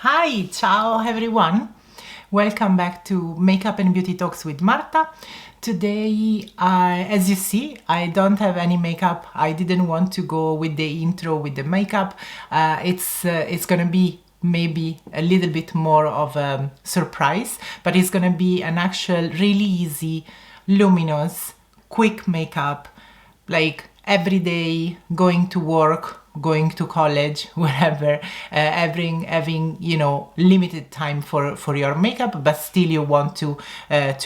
Hi, ciao everyone. Welcome back to Makeup and Beauty Talks with Marta. Today, as you see, I don't have any makeup. I didn't want to go with the intro with the makeup. It's gonna be maybe a little bit more of a surprise, but it's gonna be an actual really easy, luminous, quick makeup, like every day, going to work, going to college, wherever, having limited time for your makeup, but still you want to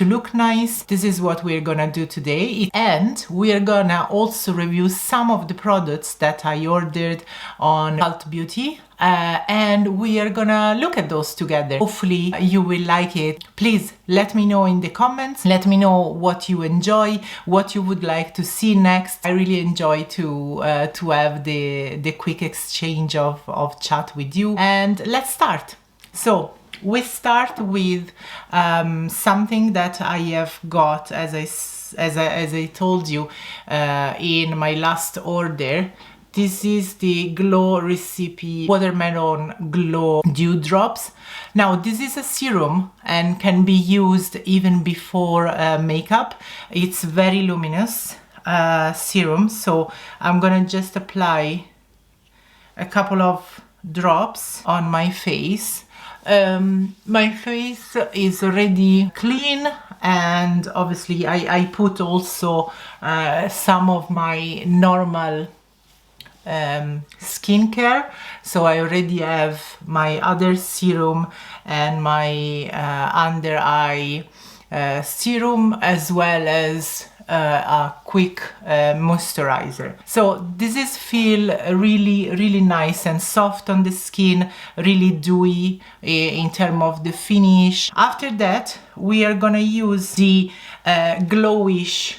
look nice. This is what we're gonna do today, and we're gonna also review some of the products that I ordered on Houda Beauty. And we are gonna look at those together. Hopefully you will like it. Please let me know in the comments. Let me know what you enjoy, what you would like to see next. I really enjoy to have the quick exchange of chat with you. And let's start. So we start with something that I have got, as I told you in my last order. This is the Glow Recipe Watermelon Glow Dew Drops. Now, this is a serum and can be used even before makeup. It's very luminous serum, so I'm gonna just apply a couple of drops on my face. My face is already clean, and obviously I put also some of my normal skincare, so I already have my other serum and my under eye serum, as well as a quick moisturizer. So this feel really nice and soft on the skin, really dewy in terms of the finish. After that, we are gonna use the Glowish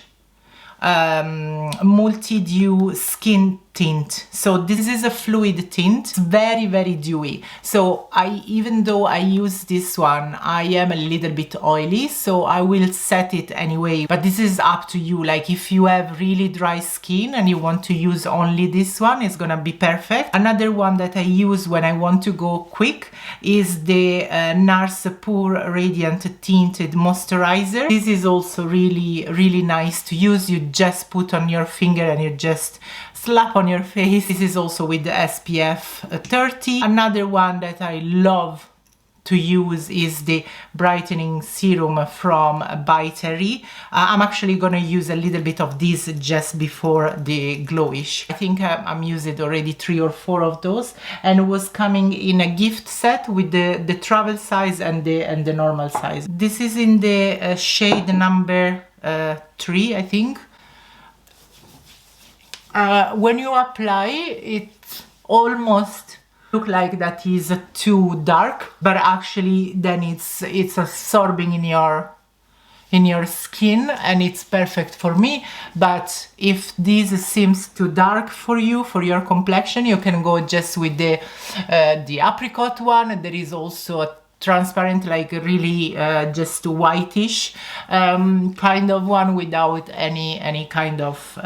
multi-dew skin tint. So this is a fluid tint. It's very dewy. So even though I use this one, I am a little bit oily, so I will set it anyway, but this is up to you. Like, if you have really dry skin and you want to use only this one, it's gonna be perfect. Another one that I use when I want to go quick is the NARS Pure Radiant Tinted Moisturizer. This is also really nice to use. You just put on your finger and you just slap on your face. This is also with the SPF 30. Another one that I love to use is the brightening serum from Byteri. I'm actually gonna use a little bit of this just before the Glowish. I think I'm using already 3 or 4 of those, and it was coming in a gift set with the travel size and the normal size. This is in the shade number 3, I think. When you apply it, almost look like that is too dark, but actually then it's absorbing in your skin, and it's perfect for me. But if this seems too dark for you, for your complexion, you can go just with the apricot one. There is also a transparent, like really just whitish kind of one without any kind of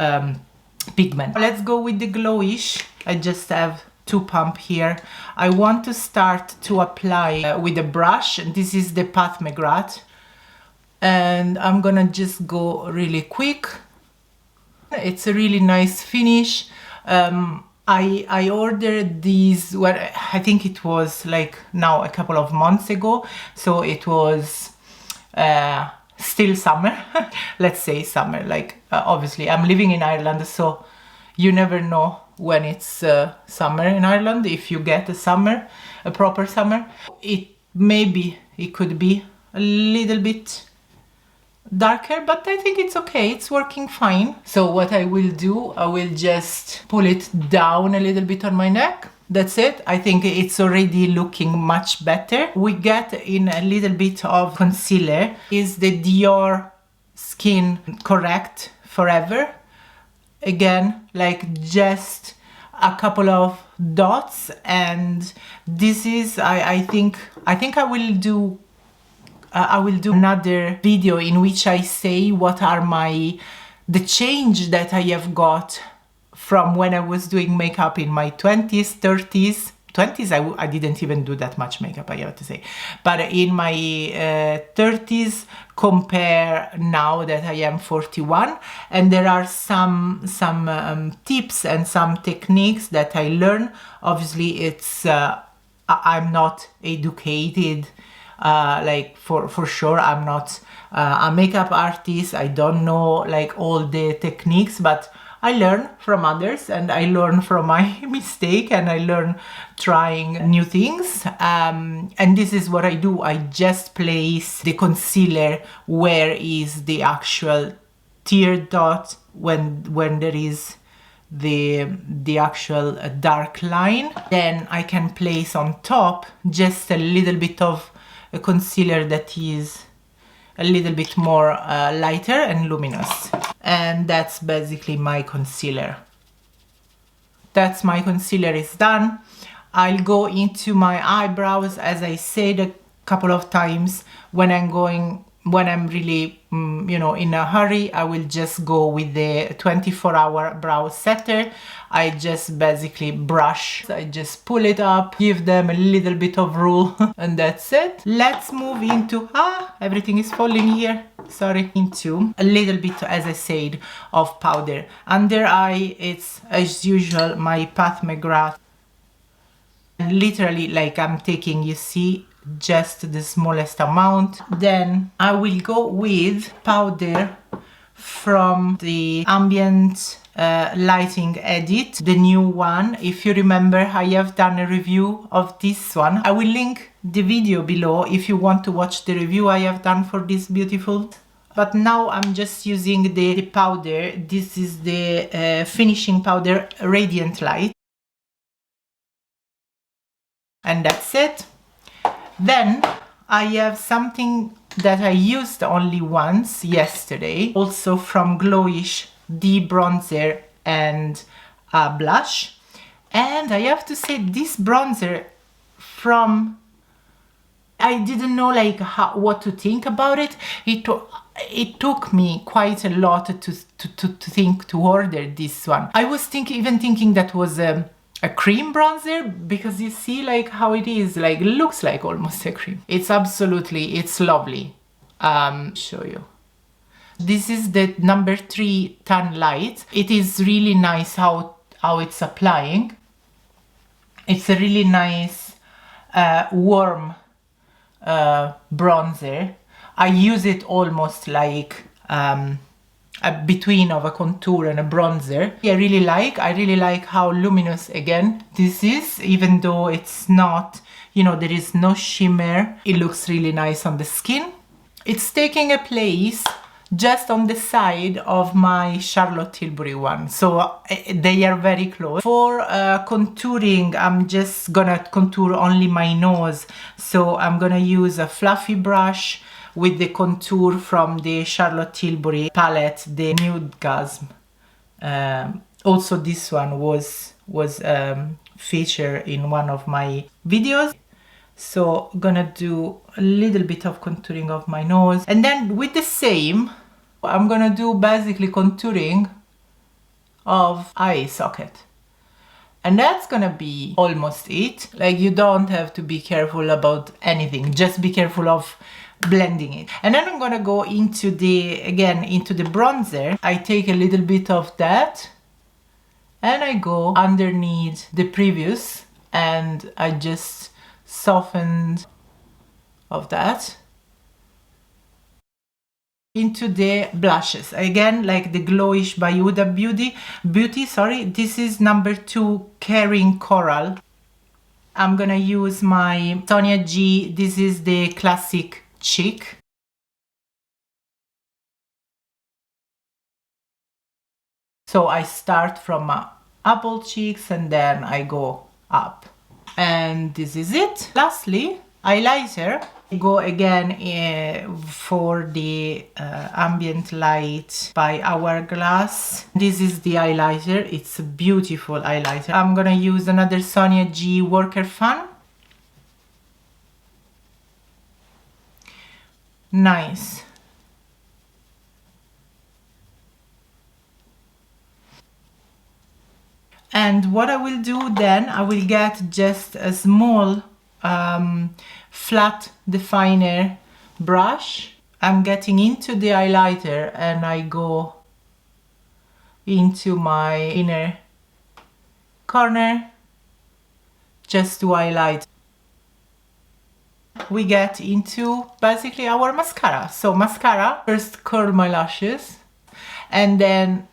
pigment. Let's go with the Glowish. I just have 2 pump here. I want to start to apply with a brush. This is the Pat McGrath, and I'm gonna just go really quick. It's a really nice finish. I ordered these, well, I think it was like now a couple of months ago, so it was still summer. Let's say summer. Like obviously I'm living in Ireland, so you never know when it's summer in Ireland, if you get a proper summer. It could be a little bit darker, but I think it's okay. It's working fine. So what I will do, I will just pull it down a little bit on my neck. That's it. I think it's already looking much better. We get in a little bit of concealer. Is the Dior Skin Correct Forever. Again, like just a couple of dots, and this is I think I will do another video in which I say what are the change that I have got from when I was doing makeup in my 20s, 30s, 20s, I didn't even do that much makeup, I have to say. But in my 30s, compare now that I am 41, and there are some tips and some techniques that I learn. Obviously, it's I'm not educated, like for sure. I'm not a makeup artist. I don't know like all the techniques, but I learn from others, and I learn from my mistake, and I learn trying new things. And this is what I do. I just place the concealer where is the actual tear dot, when there is the actual dark line. Then I can place on top just a little bit of a concealer that is a little bit more lighter and luminous. And that's basically my concealer. That's my concealer is done. I'll go into my eyebrows, as I said a couple of times. When I'm really, you know, in a hurry, I will just go with the 24-hour brow setter. I just basically brush, I just pull it up, give them a little bit of roll, and that's it. Let's move into, everything is falling here, sorry, into a little bit, as I said, of powder. Under eye, it's as usual my Pat McGrath. Literally, like I'm taking, you see, just the smallest amount. Then I will go with powder from the Ambient Lighting Edit, the new one. If you remember, I have done a review of this one. I will link the video below if you want to watch the review I have done for this beautiful. But now I'm just using the powder. This is the finishing powder, Radiant Light. And that's it. Then I have something that I used only once yesterday, also from Glowish, the bronzer and blush. And I have to say, this bronzer from, I didn't know like what to think about it. It took me quite a lot to think to order this one. I was even thinking that was a cream bronzer, because you see like how it is, like looks like almost a cream. It's absolutely, it's lovely. Show you. This is the number 3 Tan Light. It is really nice how it's applying. It's a really nice warm bronzer. I use it almost like a between of a contour and a bronzer. I really like how luminous, again, this is, even though it's not, you know, there is no shimmer. It looks really nice on the skin. It's taking a place just on the side of my Charlotte Tilbury one, so they are very close. For contouring, I'm just gonna contour only my nose, so I'm gonna use a fluffy brush with the contour from the Charlotte Tilbury palette, the Nude Gasm. Also this one was featured in one of my videos. So gonna do a little bit of contouring of my nose, and then with the same I'm gonna do basically contouring of eye socket, and that's gonna be almost it. Like, you don't have to be careful about anything, just be careful of blending it. And then I'm gonna go into the bronzer. I take a little bit of that and I go underneath the previous, and I just softened of that into the blushes. Again, like the Glowish by Houda Beauty, sorry. This is number 2 Caring Coral. I'm gonna use my Sonia G. This is the classic cheek. So I start from apple cheeks and then I go up. And this is it. Lastly, highlighter. Go again for the Ambient Light by Hourglass. This is the highlighter. It's a beautiful highlighter. I'm gonna use another Sonia G Worker Fan. Nice. And what I will do then, I will get just a small flat definer brush. I'm getting into the highlighter and I go into my inner corner just to highlight. We get into basically our mascara. So mascara, first curl my lashes, and then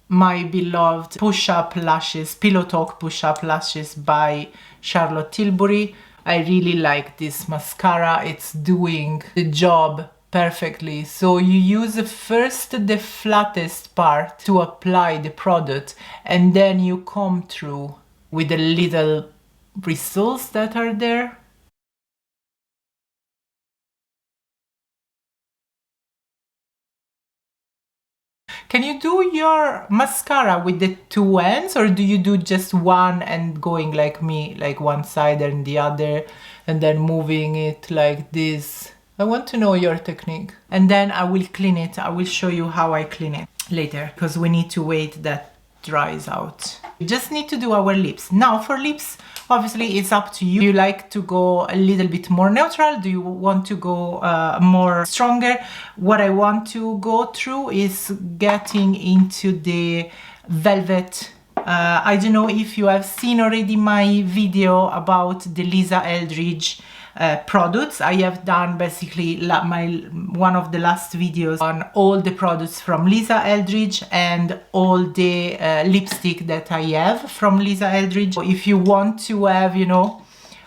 my beloved push-up lashes, Pillow Talk push-up lashes by Charlotte Tilbury. I really like this mascara. It's doing the job perfectly. So you use first the flattest part to apply the product, and then you come through with the little bristles that are there. Can you do your mascara with the two ends, or do you do just one and going like me, like one side and the other, and then moving it like this? I want to know your technique. And then I will clean it. I will show you how I clean it later, because we need to wait that dries out. We just need to do our lips. Now for lips, obviously it's up to you. Do you like to go a little bit more neutral? Do you want to go more stronger? What I want to go through is getting into the velvet. I don't know if you have seen already my video about the Lisa Eldridge products. I have done basically one of the last videos on all the products from Lisa Eldridge and all the lipstick that I have from Lisa Eldridge. So if you want to have, you know,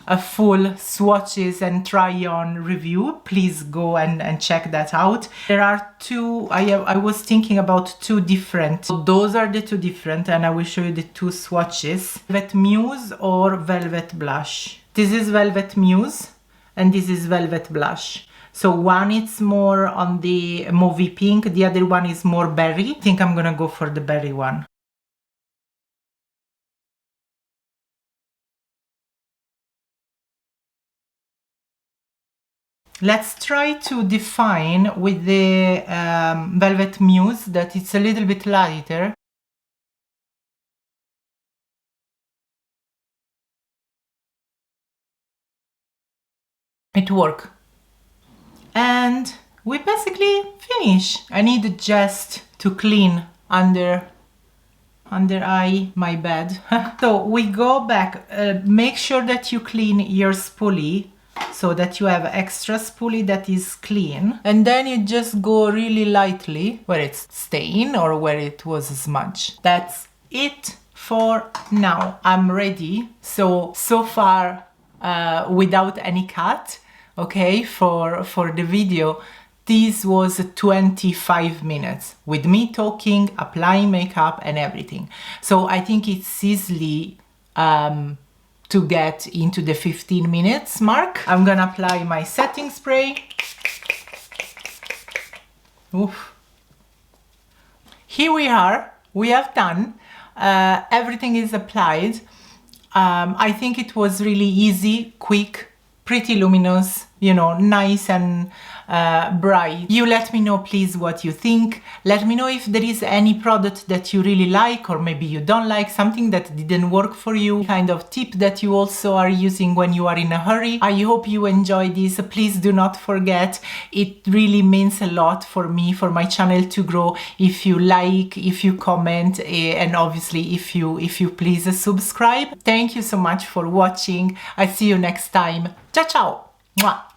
a full swatches and try on review, please go and check that out. There are two, I was thinking about two different, so those are the two different, and I will show you the two swatches. Velvet Muse or Velvet Blush. This is Velvet Muse and this is Velvet Blush. So one is more on the mauvey pink, the other one is more berry. I think I'm gonna go for the berry one. Let's try to define with the Velvet Muse that it's a little bit lighter. It works. And we basically finish. I need just to clean under eye, my bad. So we go back, make sure that you clean your spoolie so that you have extra spoolie that is clean, and then you just go really lightly where it's stain or where it was smudge. That's it for now. I'm ready. So far without any cut, okay, for the video, this was 25 minutes with me talking, applying makeup and everything. So I think it's easily to get into the 15 minutes mark. I'm gonna apply my setting spray. Oof. Here we are, we have done. Everything is applied. I think it was really easy, quick, pretty luminous, you know, nice and bright. You let me know please what you think. Let me know if there is any product that you really like, or maybe you don't like, something that didn't work for you, kind of tip that you also are using when you are in a hurry. I hope you enjoy this. Please do not forget, it really means a lot for me, for my channel to grow, if you like, if you comment, and obviously if you please subscribe. Thank you so much for watching. I see you next time. Ciao ciao. Mwah.